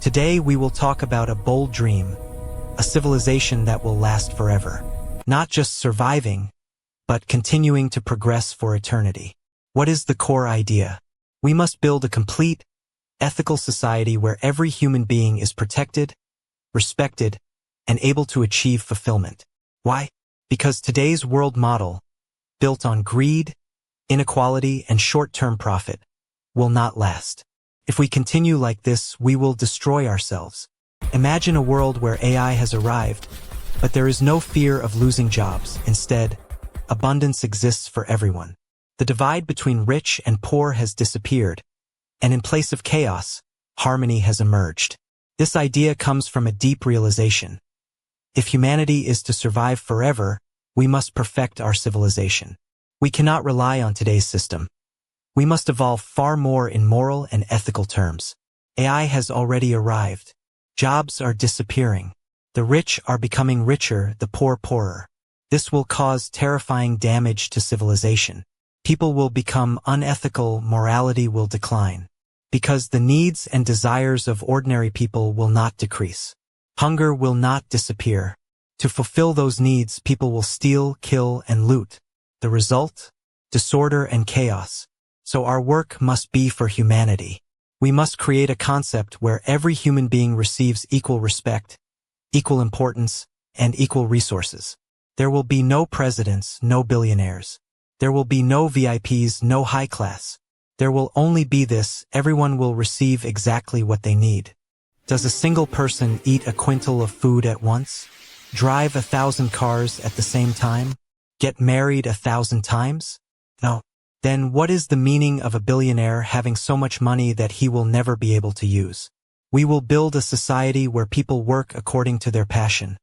Today we will talk about a bold dream, a civilization that will last forever. Not just surviving, but continuing to progress for eternity. What is the core idea? We must build a complete, ethical society where every human being is protected, respected, and able to achieve fulfillment. Why? Because today's world model, built on greed, inequality, and short-term profit, will not last. If we continue like this, we will destroy ourselves. Imagine a world where AI has arrived, but there is no fear of losing jobs. Instead, abundance exists for everyone. The divide between rich and poor has disappeared, and in place of chaos, harmony has emerged. This idea comes from a deep realization. If humanity is to survive forever, we must perfect our civilization. We cannot rely on today's system. We must evolve far more in moral and ethical terms. AI has already arrived. Jobs are disappearing. The rich are becoming richer, the poor poorer. This will cause terrifying damage to civilization. People will become unethical, morality will decline. Because the needs and desires of ordinary people will not decrease. Hunger will not disappear. To fulfill those needs, people will steal, kill, and loot. The result? Disorder and chaos. So our work must be for humanity. We must create a concept where every human being receives equal respect, equal importance, and equal resources. There will be no presidents, no billionaires. There will be no VIPs, no high class. There will only be this: everyone will receive exactly what they need. Does a single person eat a quintal of food at once? Drive 1,000 cars at the same time? Get married 1,000 times? No. Then what is the meaning of a billionaire having so much money that he will never be able to use? We will build a society where people work according to their passion,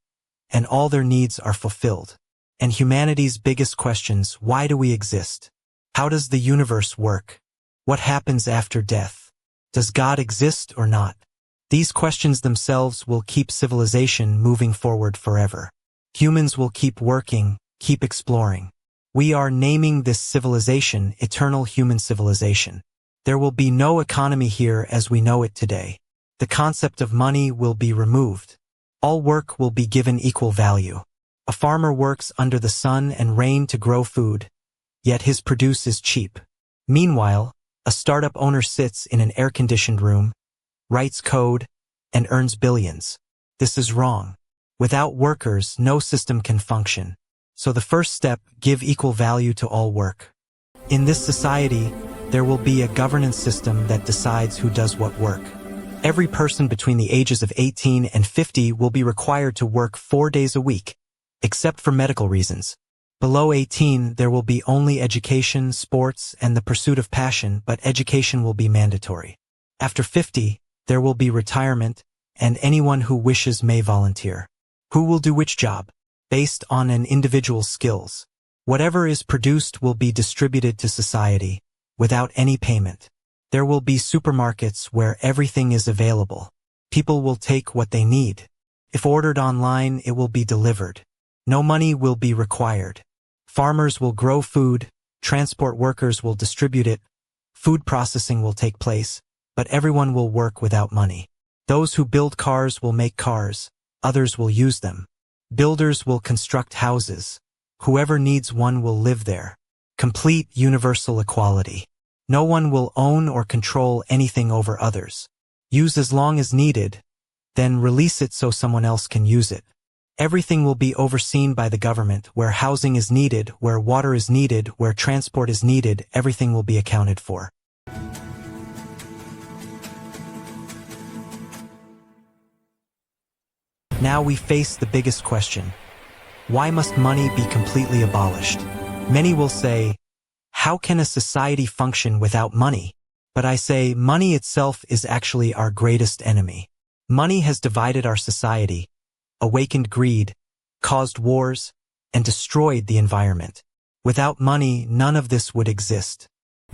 and all their needs are fulfilled. And humanity's biggest questions: why do we exist? How does the universe work? What happens after death? Does God exist or not? These questions themselves will keep civilization moving forward forever. Humans will keep working, keep exploring. We are naming this civilization Eternal Human Civilization. There will be no economy here as we know it today. The concept of money will be removed. All work will be given equal value. A farmer works under the sun and rain to grow food, yet his produce is cheap. Meanwhile, a startup owner sits in an air-conditioned room, writes code, and earns billions. This is wrong. Without workers, no system can function. So the first step: give equal value to all work. In this society, there will be a governance system that decides who does what work. Every person between the ages of 18 and 50 will be required to work 4 days a week, except for medical reasons. Below 18, there will be only education, sports, and the pursuit of passion, but education will be mandatory. After 50, there will be retirement, and anyone who wishes may volunteer. Who will do which job? Based on an individual's skills. Whatever is produced will be distributed to society, without any payment. There will be supermarkets where everything is available. People will take what they need. If ordered online, it will be delivered. No money will be required. Farmers will grow food, transport workers will distribute it, food processing will take place, but everyone will work without money. Those who build cars will make cars, others will use them. Builders will construct houses. Whoever needs one will live there. Complete universal equality. No one will own or control anything over others. Use as long as needed, then release it so someone else can use it. Everything will be overseen by the government. Where housing is needed, where water is needed, where transport is needed, everything will be accounted for. Now we face the biggest question. Why must money be completely abolished? Many will say, how can a society function without money? But I say, money itself is actually our greatest enemy. Money has divided our society, awakened greed, caused wars, and destroyed the environment. Without money, none of this would exist.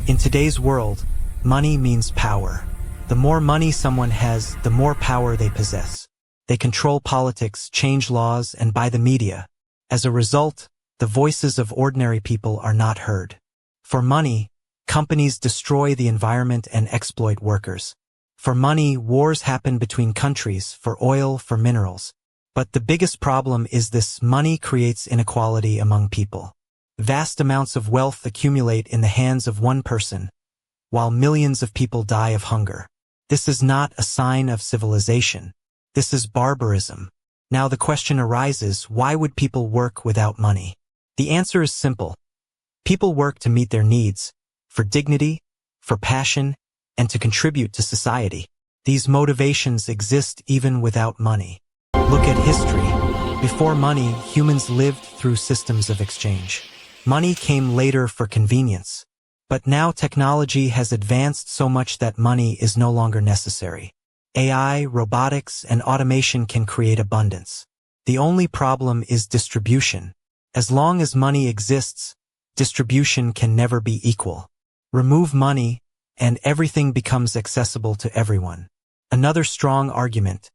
In today's world, money means power. The more money someone has, the more power they possess. They control politics, change laws, and buy the media. As a result, the voices of ordinary people are not heard. For money, companies destroy the environment and exploit workers. For money, wars happen between countries, for oil, for minerals. But the biggest problem is this: money creates inequality among people. Vast amounts of wealth accumulate in the hands of one person, while millions of people die of hunger. This is not a sign of civilization. This is barbarism. Now the question arises, why would people work without money? The answer is simple. People work to meet their needs, for dignity, for passion, and to contribute to society. These motivations exist even without money. Look at history. Before money, humans lived through systems of exchange. Money came later for convenience. But now technology has advanced so much that money is no longer necessary. AI, robotics, and automation can create abundance. The only problem is distribution. As long as money exists, distribution can never be equal. Remove money, and everything becomes accessible to everyone. Another strong argument.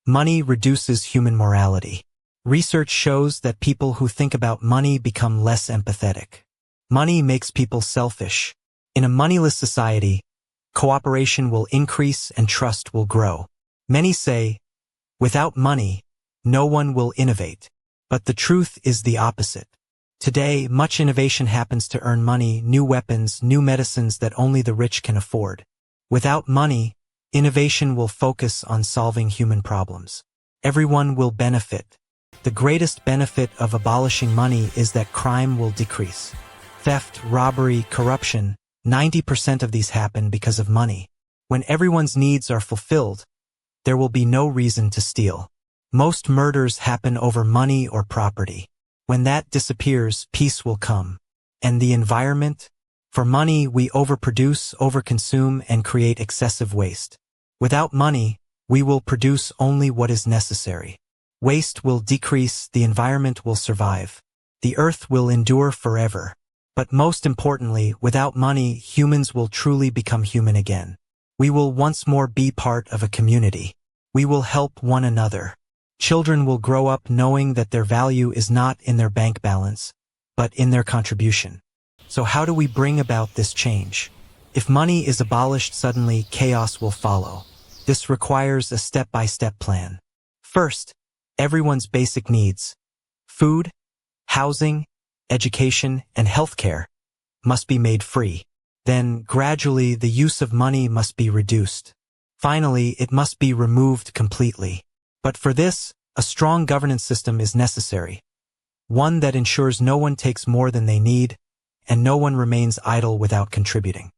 Money reduces human morality. Research shows that people who think about money become less empathetic. Money makes people selfish. In a moneyless society, cooperation will increase and trust will grow. Many say, without money, no one will innovate. But the truth is the opposite. Today, much innovation happens to earn money, new weapons, new medicines that only the rich can afford. Without money, innovation will focus on solving human problems. Everyone will benefit. The greatest benefit of abolishing money is that crime will decrease. Theft, robbery, corruption, 90% of these happen because of money. When everyone's needs are fulfilled, there will be no reason to steal. Most murders happen over money or property. When that disappears, peace will come. And the environment? For money, we overproduce, overconsume, and create excessive waste. Without money, we will produce only what is necessary. Waste will decrease, the environment will survive. The earth will endure forever. But most importantly, without money, humans will truly become human again. We will once more be part of a community. We will help one another. Children will grow up knowing that their value is not in their bank balance, but in their contribution. So how do we bring about this change? If money is abolished suddenly, chaos will follow. This requires a step-by-step plan. First, everyone's basic needs, food, housing, education, and healthcare, must be made free. Then, gradually, the use of money must be reduced. Finally, it must be removed completely. But for this, a strong governance system is necessary. One that ensures no one takes more than they need, and no one remains idle without contributing.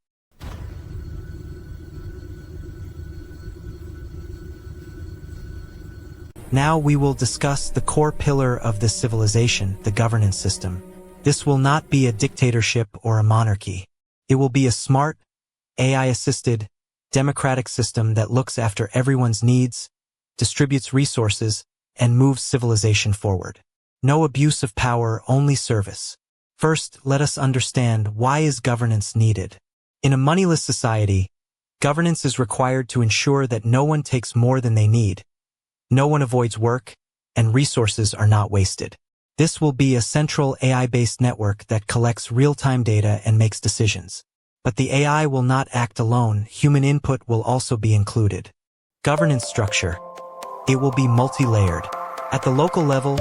Now we will discuss the core pillar of this civilization, the governance system. This will not be a dictatorship or a monarchy. It will be a smart, AI-assisted, democratic system that looks after everyone's needs, distributes resources, and moves civilization forward. No abuse of power, only service. First, let us understand why is governance needed. In a moneyless society, governance is required to ensure that no one takes more than they need, no one avoids work, and resources are not wasted. This will be a central AI-based network that collects real-time data and makes decisions. But the AI will not act alone, human input will also be included. Governance structure. It will be multi-layered. At the local level,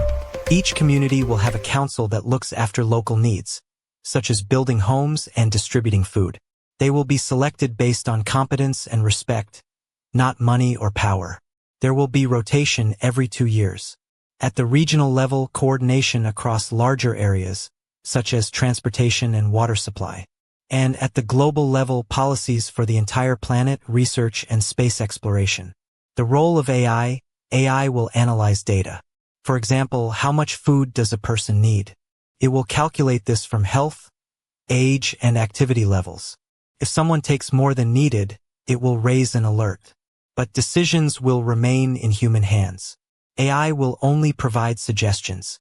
each community will have a council that looks after local needs, such as building homes and distributing food. They will be selected based on competence and respect, not money or power. There will be rotation every 2 years. At the regional level, coordination across larger areas, such as transportation and water supply. And at the global level, policies for the entire planet, research and space exploration. The role of AI will analyze data. For example, how much food does a person need? It will calculate this from health, age, and activity levels. If someone takes more than needed, it will raise an alert. But decisions will remain in human hands. AI will only provide suggestions.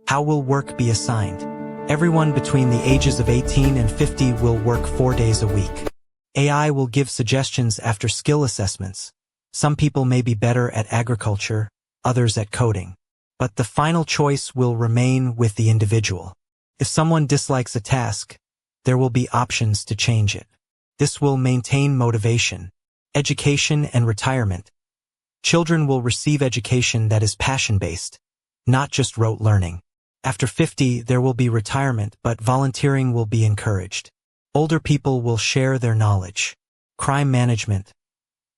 How will work be assigned? Everyone between the ages of 18 and 50 will work 4 days a week. AI will give suggestions after skill assessments. Some people may be better at agriculture, others at coding. But the final choice will remain with the individual. If someone dislikes a task, there will be options to change it. This will maintain motivation. Education and retirement. Children will receive education that is passion-based, not just rote learning. After 50, there will be retirement, but volunteering will be encouraged. Older people will share their knowledge. Crime management.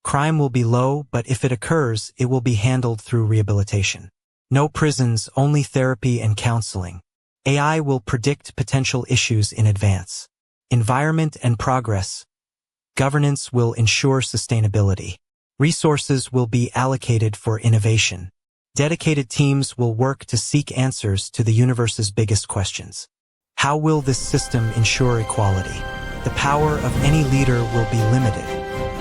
Crime will be low, but if it occurs, it will be handled through rehabilitation. No prisons, only therapy and counseling. AI will predict potential issues in advance. Environment and progress. Governance will ensure sustainability. Resources will be allocated for innovation. Dedicated teams will work to seek answers to the universe's biggest questions. How will this system ensure equality? The power of any leader will be limited.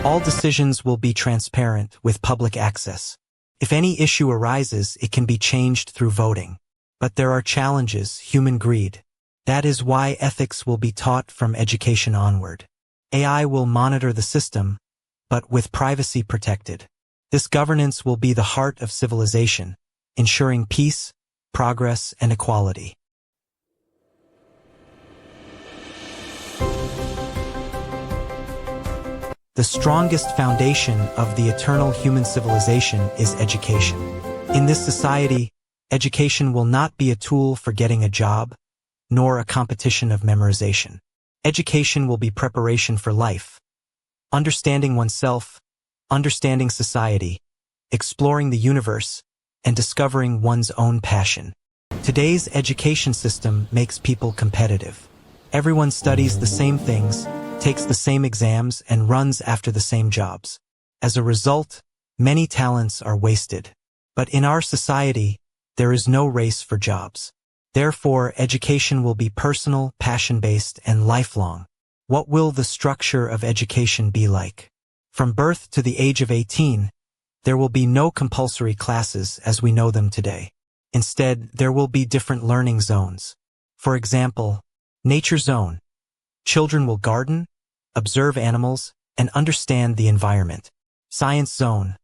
All decisions will be transparent with public access. If any issue arises, it can be changed through voting. But there are challenges, human greed. That is why ethics will be taught from education onward. AI will monitor the system, but with privacy protected. This governance will be the heart of civilization, ensuring peace, progress, and equality. The strongest foundation of the eternal human civilization is education. In this society, education will not be a tool for getting a job, nor a competition of memorization. Education will be preparation for life, understanding oneself, understanding society, exploring the universe, and discovering one's own passion. Today's education system makes people competitive. Everyone studies the same things, takes the same exams, and runs after the same jobs. As a result, many talents are wasted. But in our society, there is no race for jobs. Therefore, education will be personal, passion-based, and lifelong. What will the structure of education be like? From birth to the age of 18, there will be no compulsory classes as we know them today. Instead, there will be different learning zones. For example, nature zone. Children will garden, observe animals, and understand the environment. Science zone.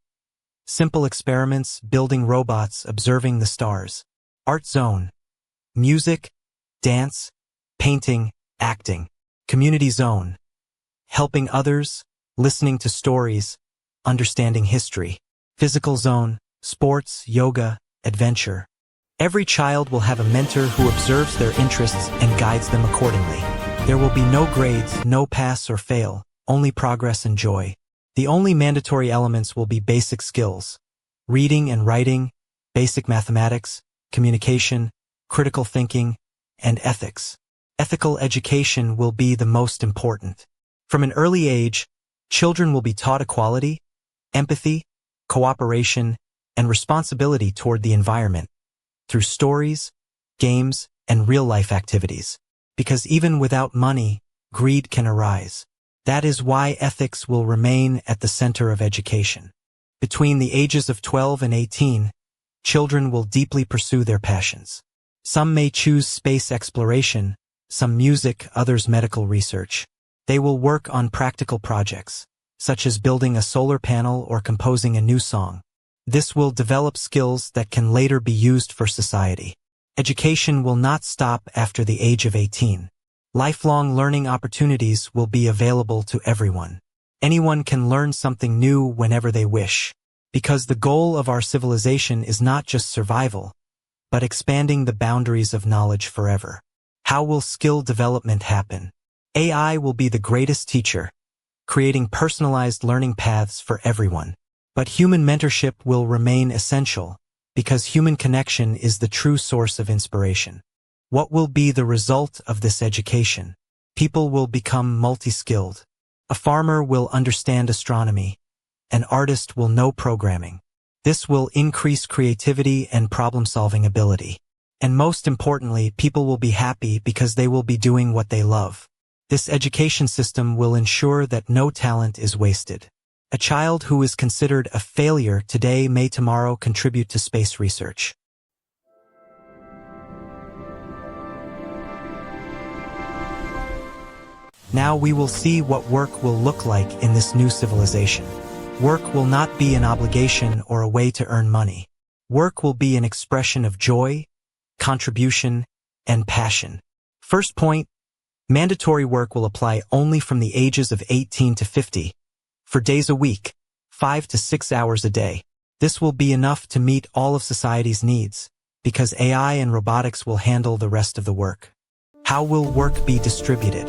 Simple experiments, building robots, observing the stars. Art zone. Music, dance, painting, acting. Community zone. Helping others, listening to stories, understanding history. Physical zone. Sports, yoga, adventure. Every child will have a mentor who observes their interests and guides them accordingly. There will be no grades, no pass or fail, only progress and joy. The only mandatory elements will be basic skills. Reading and writing, basic mathematics, communication, critical thinking, and ethics. Ethical education will be the most important. From an early age, children will be taught equality, empathy, cooperation, and responsibility toward the environment through stories, games, and real-life activities. Because even without money, greed can arise. That is why ethics will remain at the center of education. Between the ages of 12 and 18, children will deeply pursue their passions. Some may choose space exploration, some music, others medical research. They will work on practical projects, such as building a solar panel or composing a new song. This will develop skills that can later be used for society. Education will not stop after the age of 18. Lifelong learning opportunities will be available to everyone. Anyone can learn something new whenever they wish. Because the goal of our civilization is not just survival, but expanding the boundaries of knowledge forever. How will skill development happen? AI will be the greatest teacher, creating personalized learning paths for everyone. But human mentorship will remain essential, because human connection is the true source of inspiration. What will be the result of this education? People will become multi-skilled. A farmer will understand astronomy. An artist will know programming. This will increase creativity and problem-solving ability. And most importantly, people will be happy because they will be doing what they love. This education system will ensure that no talent is wasted. A child who is considered a failure today may tomorrow contribute to space research. Now we will see what work will look like in this new civilization. Work will not be an obligation or a way to earn money. Work will be an expression of joy, contribution, and passion. First point, mandatory work will apply only from the ages of 18 to 50. for days a week, 5 to 6 hours a day. This will be enough to meet all of society's needs, because AI and robotics will handle the rest of the work. How will work be distributed?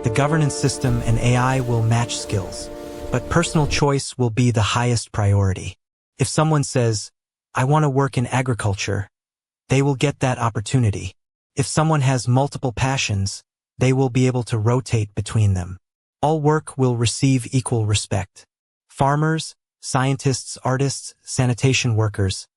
The governance system and AI will match skills, but personal choice will be the highest priority. If someone says, "I want to work in agriculture," they will get that opportunity. If someone has multiple passions, they will be able to rotate between them. All work will receive equal respect. Farmers, scientists, artists, sanitation workers,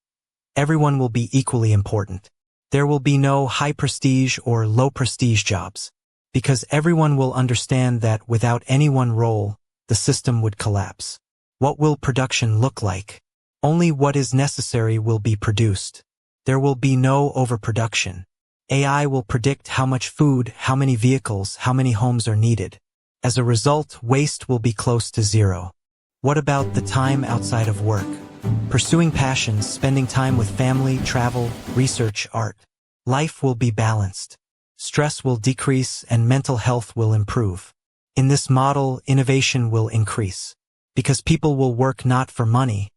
everyone will be equally important. There will be no high prestige or low prestige jobs, because everyone will understand that without any one role, the system would collapse. What will production look like? Only what is necessary will be produced. There will be no overproduction. AI will predict how much food, how many vehicles, how many homes are needed. As a result, waste will be close to zero. What about the time outside of work? Pursuing passions, spending time with family, travel, research, art. Life will be balanced. Stress will decrease and mental health will improve. In this model, innovation will increase, because people will work not for money,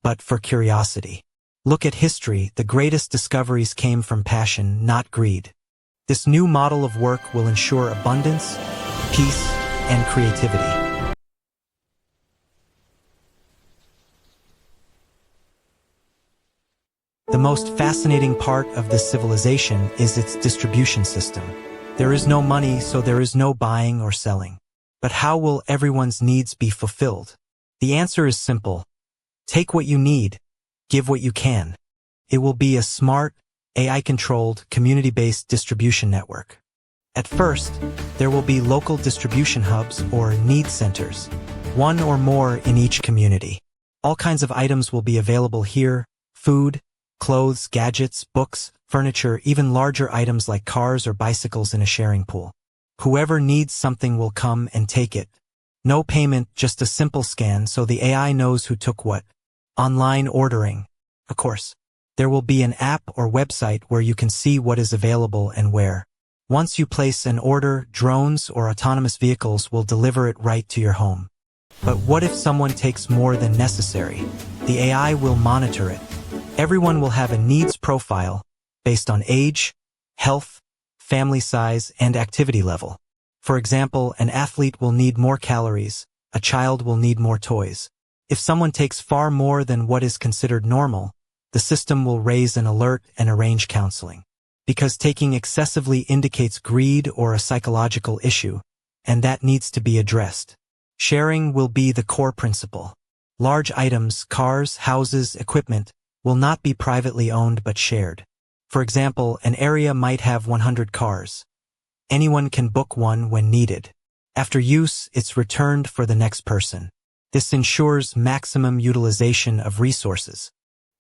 but for curiosity. Look at history, the greatest discoveries came from passion, not greed. This new model of work will ensure abundance, peace, and creativity. The most fascinating part of this civilization is its distribution system. There is no money, so there is no buying or selling. But how will everyone's needs be fulfilled? The answer is simple. Take what you need, give what you can. It will be a smart, AI-controlled, community-based distribution network. At first, there will be local distribution hubs or need centers, one or more in each community. All kinds of items will be available here: food, clothes, gadgets, books, furniture, even larger items like cars or bicycles in a sharing pool. Whoever needs something will come and take it. No payment, just a simple scan so the AI knows who took what. Online ordering. Of course, there will be an app or website where you can see what is available and where. Once you place an order, drones or autonomous vehicles will deliver it right to your home. But what if someone takes more than necessary? The AI will monitor it. Everyone will have a needs profile based on age, health, family size, and activity level. For example, an athlete will need more calories, a child will need more toys. If someone takes far more than what is considered normal, the system will raise an alert and arrange counseling. Because taking excessively indicates greed or a psychological issue, and that needs to be addressed. Sharing will be the core principle. Large items, cars, houses, equipment, will not be privately owned but shared. For example, an area might have 100 cars. Anyone can book one when needed. After use, it's returned for the next person. This ensures maximum utilization of resources.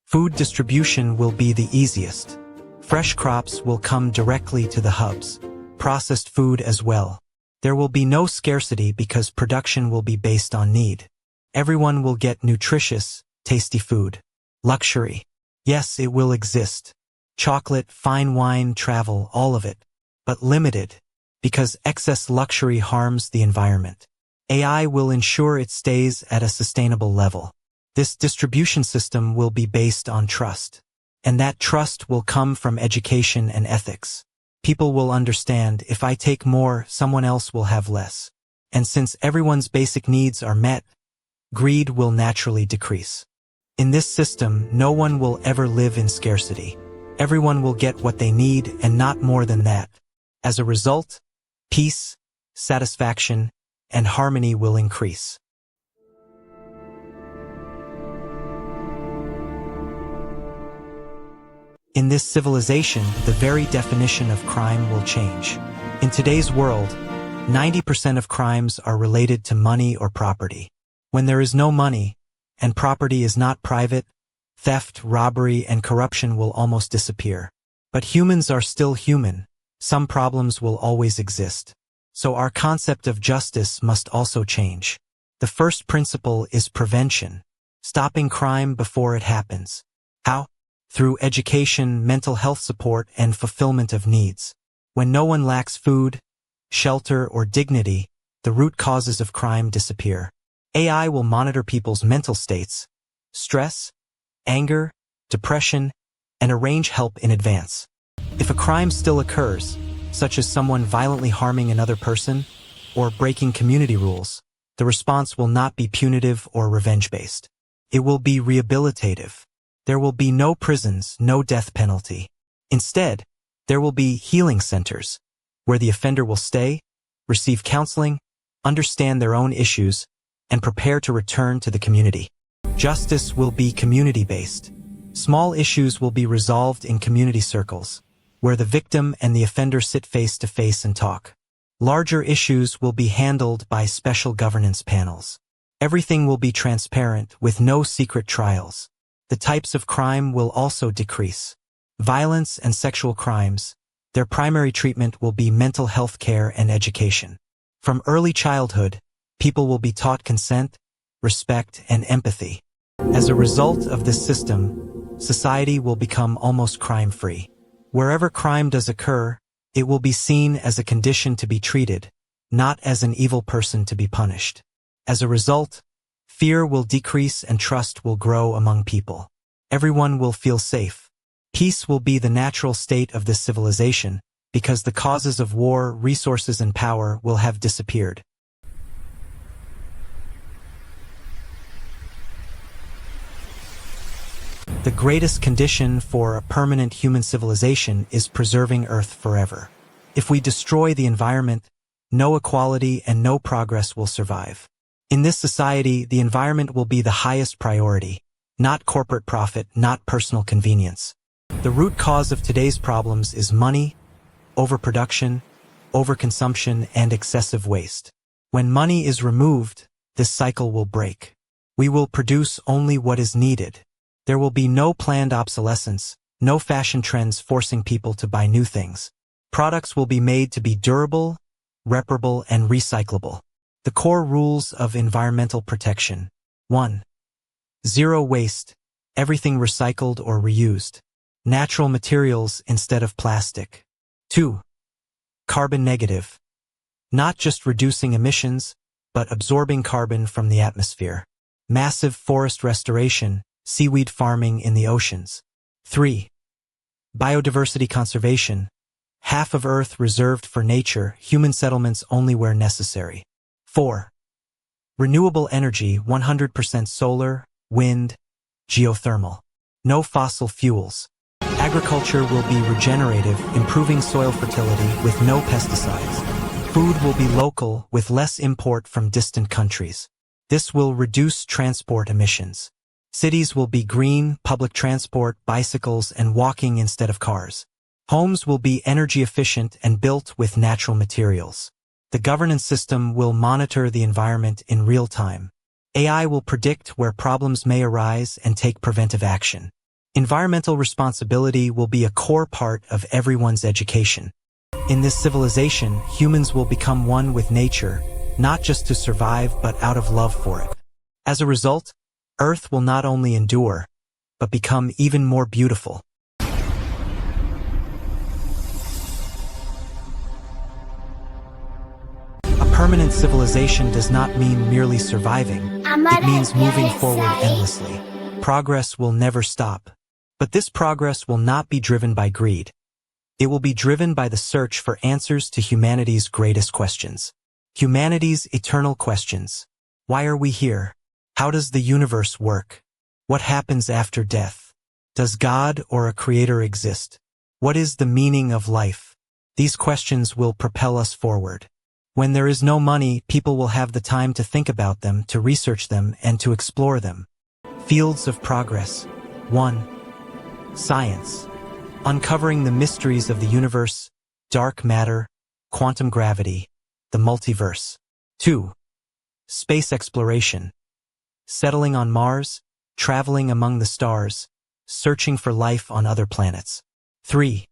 Food distribution will be the easiest. Fresh crops will come directly to the hubs. Processed food as well. There will be no scarcity because production will be based on need. Everyone will get nutritious, tasty food. Luxury. Yes, it will exist. Chocolate, fine wine, travel, all of it. But limited, because excess luxury harms the environment. AI will ensure it stays at a sustainable level. This distribution system will be based on trust. And that trust will come from education and ethics. People will understand, if I take more, someone else will have less. And since everyone's basic needs are met, greed will naturally decrease. In this system, no one will ever live in scarcity. Everyone will get what they need and not more than that. As a result, peace, satisfaction, and harmony will increase. In this civilization, the very definition of crime will change. In today's world, 90% of crimes are related to money or property. When there is no money, and property is not private, theft, robbery, and corruption will almost disappear. But humans are still human. Some problems will always exist. So our concept of justice must also change. The first principle is prevention, stopping crime before it happens. How? Through education, mental health support, and fulfillment of needs. When no one lacks food, shelter, or dignity, the root causes of crime disappear. AI will monitor people's mental states, stress, anger, depression, and arrange help in advance. If a crime still occurs, such as someone violently harming another person or breaking community rules, the response will not be punitive or revenge-based. It will be rehabilitative. There will be no prisons, no death penalty. Instead, there will be healing centers, where the offender will stay, receive counseling, understand their own issues, and prepare to return to the community. Justice will be community-based. Small issues will be resolved in community circles, where the victim and the offender sit face-to-face and talk. Larger issues will be handled by special governance panels. Everything will be transparent with no secret trials. The types of crime will also decrease. Violence and sexual crimes, their primary treatment will be mental health care and education. From early childhood, people will be taught consent, respect, and empathy. As a result of this system, society will become almost crime-free. Wherever crime does occur, it will be seen as a condition to be treated, not as an evil person to be punished. As a result, fear will decrease and trust will grow among people. Everyone will feel safe. Peace will be the natural state of this civilization, because the causes of war, resources, and power will have disappeared. The greatest condition for a permanent human civilization is preserving Earth forever. If we destroy the environment, no equality and no progress will survive. In this society, the environment will be the highest priority, not corporate profit, not personal convenience. The root cause of today's problems is money, overproduction, overconsumption, and excessive waste. When money is removed, this cycle will break. We will produce only what is needed. There will be no planned obsolescence, no fashion trends forcing people to buy new things. Products will be made to be durable, reparable, and recyclable. The core rules of environmental protection. 1. Zero waste, everything recycled or reused. Natural materials instead of plastic. 2. Carbon negative. Not just reducing emissions, but absorbing carbon from the atmosphere. Massive forest restoration, seaweed farming in the oceans. 3. Biodiversity conservation. Half of Earth reserved for nature, human settlements only where necessary. 4. Renewable energy, 100% solar, wind, geothermal. No fossil fuels. Agriculture will be regenerative, improving soil fertility with no pesticides. Food will be local with less import from distant countries. This will reduce transport emissions. Cities will be green, public transport, bicycles, and walking instead of cars. Homes will be energy efficient and built with natural materials. The governance system will monitor the environment in real time. AI will predict where problems may arise and take preventive action. Environmental responsibility will be a core part of everyone's education. In this civilization, humans will become one with nature, not just to survive but out of love for it. As a result, Earth will not only endure, but become even more beautiful. A permanent civilization does not mean merely surviving. It means moving forward endlessly. Progress will never stop. But this progress will not be driven by greed. It will be driven by the search for answers to humanity's greatest questions. Humanity's eternal questions. Why are we here? How does the universe work? What happens after death? Does God or a creator exist? What is the meaning of life? These questions will propel us forward. When there is no money, people will have the time to think about them, to research them, and to explore them. Fields of progress. 1. Science. Uncovering the mysteries of the universe, dark matter, quantum gravity, the multiverse. 2. Space exploration. Settling on Mars, traveling among the stars, searching for life on other planets. 3.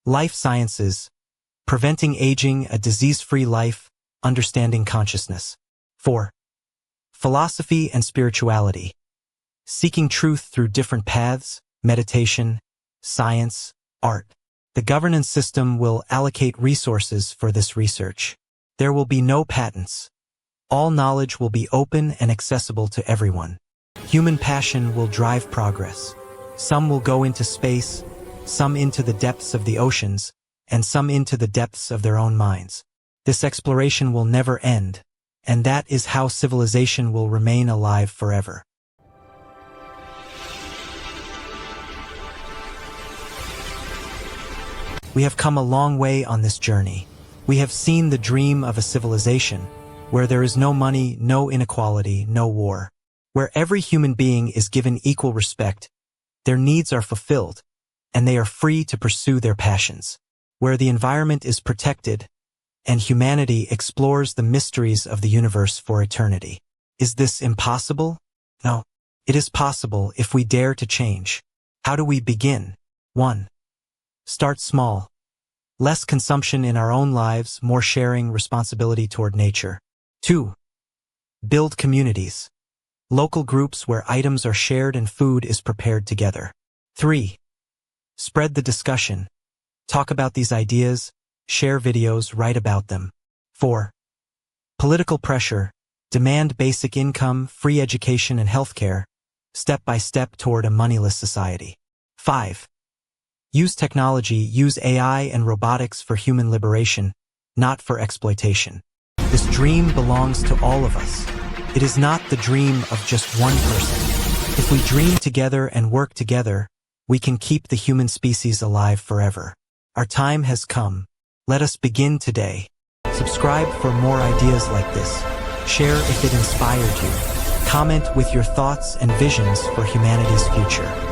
Life sciences. Preventing aging, a disease-free life, understanding consciousness. 4. Philosophy and spirituality. Seeking truth through different paths, meditation, science, art. The governance system will allocate resources for this research. There will be no patents, All knowledge will be open and accessible to everyone. Human passion will drive progress. Some will go into space, some into the depths of the oceans, and some into the depths of their own minds. This exploration will never end, and that is how civilization will remain alive forever. We have come a long way on this journey. We have seen the dream of a civilization, where there is no money, no inequality, no war. Where every human being is given equal respect, their needs are fulfilled, and they are free to pursue their passions. Where the environment is protected, and humanity explores the mysteries of the universe for eternity. Is this impossible? No. It is possible if we dare to change. How do we begin? 1. Start small. Less consumption in our own lives, more sharing, responsibility toward nature. 2. Build communities. Local groups where items are shared and food is prepared together. 3. Spread the discussion. Talk about these ideas, share videos, write about them. 4. Political pressure. Demand basic income, free education and healthcare, step by step toward a moneyless society. 5. Use technology, use AI and robotics for human liberation, not for exploitation. This dream belongs to all of us. It is not the dream of just one person. If we dream together and work together, we can keep the human species alive forever. Our time has come. Let us begin today. Subscribe for more ideas like this. Share if it inspired you. Comment with your thoughts and visions for humanity's future.